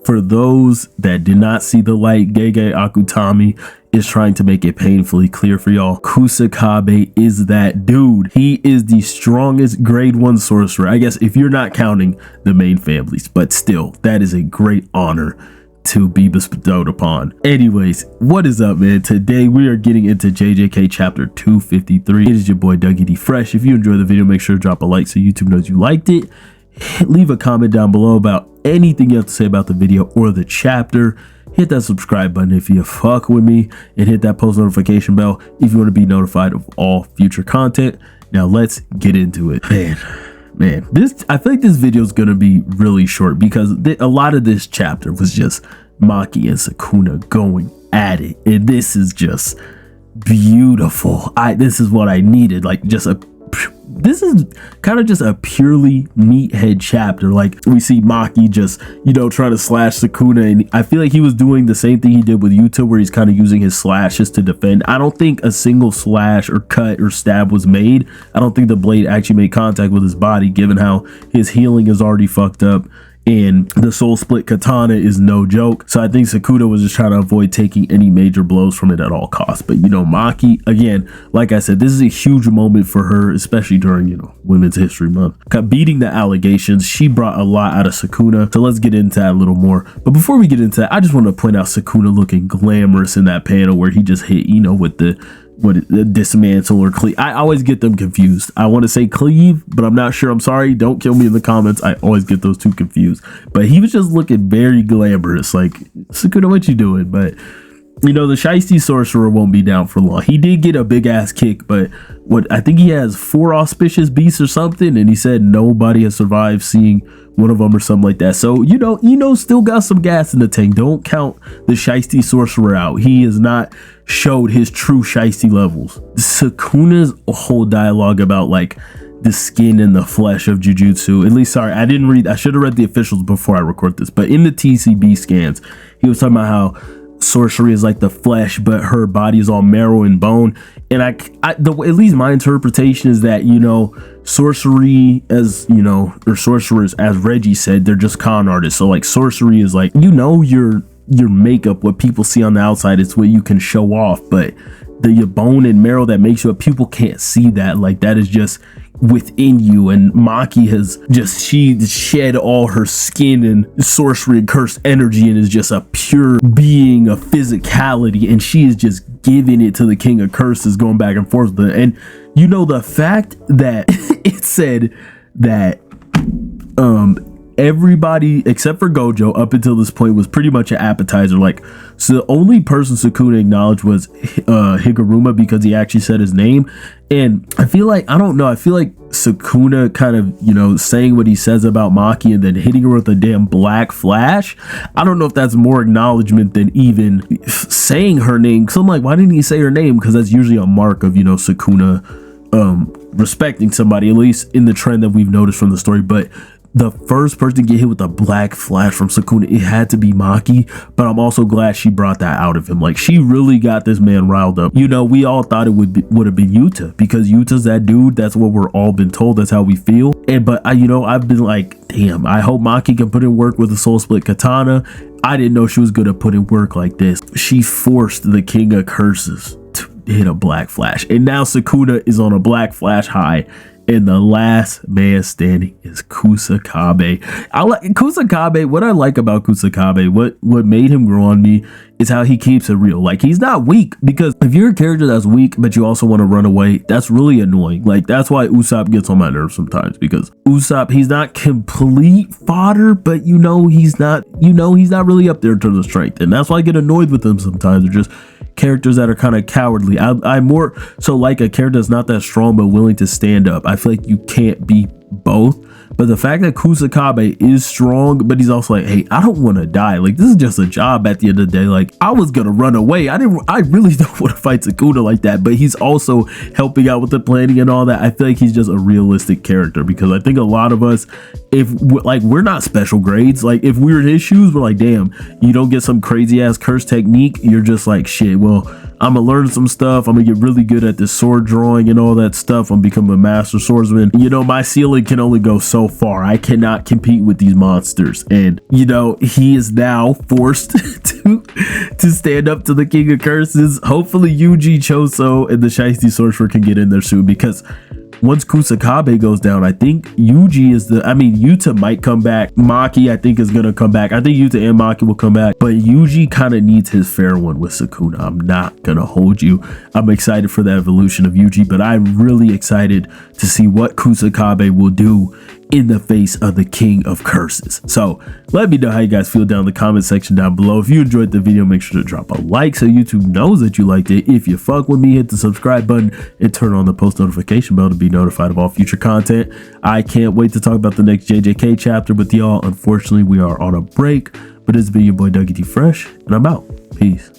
For those that did not see the light, Gege Akutami is trying to make it painfully clear for y'all. Kusakabe is that dude. He is the strongest grade 1 sorcerer, I guess, if you're not counting the main families, but still, that is a great honor to be bestowed upon. Anyways, what is up, man? Today we are getting into JJK chapter 253. It is your boy Dougie D Fresh. If you enjoyed the video, make sure to drop a like so YouTube knows you liked it. Leave a comment down below about anything you have to say about the video or the chapter. Hit that subscribe button if you fuck with me, and hit that post notification bell if you want to be notified of all future content. Now let's get into it. Man, I feel like this video is gonna be really short because a lot of this chapter was just Maki and Sakuna going at it, and this is just beautiful. This is what I needed. Like, this is kind of just a purely meathead chapter. Like, we see Maki just, you know, trying to slash Sakuna, and I feel like he was doing the same thing he did with Yuta, where he's kind of using his slashes to defend. I don't think a single slash or cut or stab was made. I don't think the blade actually made contact with his body, given how his healing is already fucked up and the soul split katana is no joke. So I think Sakuna was just trying to avoid taking any major blows from it at all costs. But, you know, Maki, again, like I said, this is a huge moment for her, especially during, you know, Women's History Month. Beating the allegations, she brought a lot out of Sakuna. So let's get into that a little more. But before we get into that, I just want to point out Sakuna looking glamorous in that panel where he just hit, you know, with the dismantle or cleave. I always get them confused. I want to say cleave, but I'm not sure. I'm sorry. Don't kill me in the comments. I always get those two confused. But he was just looking very glamorous. Like, Sakuna, what you doing? But, you know, the Shiesty Sorcerer won't be down for long. He did get a big ass kick, but I think he has 4 auspicious beasts or something, and he said nobody has survived seeing one of them or something like that. So, you know, still got some gas in the tank. Don't count the Shiesty Sorcerer out. He has not showed his true Shiesty levels. Sakuna's whole dialogue about, like, the skin and the flesh of Jujutsu, at least, sorry, I should have read the officials before I record this, but in the TCB scans, he was talking about how sorcery is like the flesh, but her body is all marrow and bone. And at least my interpretation is that, you know, sorcery, as you know, or sorcerers, as Reggie said, they're just con artists. So like, sorcery is like, you know, your makeup, what people see on the outside, it's what you can show off, but your bone and marrow that makes you up, people can't see that. Like, that is just within you. And Maki has just, she shed all her skin and sorcery and cursed energy and is just a pure being of physicality, and she is just giving it to the King of Curses, going back and forth with it. And you know, the fact that it said that everybody except for Gojo up until this point was pretty much an appetizer. Like, so the only person Sakuna acknowledged was Higuruma, because he actually said his name. And I feel like, I don't know, I feel like Sakuna kind of, you know, saying what he says about Maki and then hitting her with a damn black flash, I don't know if that's more acknowledgement than even saying her name. So I'm like, why didn't he say her name? Because that's usually a mark of, you know, Sakuna respecting somebody, at least in the trend that we've noticed from the story. But the first person to get hit with a black flash from Sakuna, it had to be Maki. But I'm also glad she brought that out of him. Like, she really got this man riled up. You know, we all thought it would have been Yuta, because Yuta's that dude. That's what we're all been told. That's how we feel. But you know, I've been like, damn, I hope Maki can put in work with a soul split katana. I didn't know she was gonna put in work like this. She forced the King of Curses to hit a black flash, and now Sakuna is on a black flash high. And the last man standing is Kusakabe. Kusakabe. What I like about Kusakabe, what made him grow on me, is how he keeps it real. Like, he's not weak, because if you're a character that's weak but you also want to run away, that's really annoying. Like, that's why Usopp gets on my nerves sometimes, because Usopp, he's not complete fodder, but you know he's not really up there in terms of strength, and that's why I get annoyed with him sometimes. They're just characters that are kind of cowardly. I more so like a character that's not that strong but willing to stand up. I feel like you can't be both. But the fact that Kusakabe is strong, but he's also like, hey, I don't want to die. Like, this is just a job at the end of the day. Like, I was gonna run away. I really don't want to fight Sakuna like that. But he's also helping out with the planning and all that. I feel like he's just a realistic character, because I think a lot of us, if like, we're not special grades. Like, if we were in his shoes, we're like, damn, you don't get some crazy ass curse technique, you're just like, shit, well, I'm gonna learn some stuff. I'm gonna get really good at this sword drawing and all that stuff. I'm becoming a master swordsman. You know, my ceiling can only go so far. I cannot compete with these monsters. And, you know, he is now forced to stand up to the King of Curses. Hopefully Yuji, Choso, and the Shiesty Sorcerer can get in there soon, because once Kusakabe goes down, I think Yuji is Yuta might come back. Maki, I think, is gonna come back. I think Yuta and Maki will come back, but Yuji kind of needs his fair one with Sakuna. I'm not gonna hold you. I'm excited for the evolution of Yuji, but I'm really excited to see what Kusakabe will do in the face of the King of Curses. So let me know how you guys feel down in the comment section down below. If you enjoyed the video, make sure to drop a like so YouTube knows that you liked it. If you fuck with me, hit the subscribe button and turn on the post notification bell to be notified of all future content. I can't wait to talk about the next JJK chapter with y'all. Unfortunately, we are on a break, but it's been your boy Dougie D Fresh, and I'm out. Peace.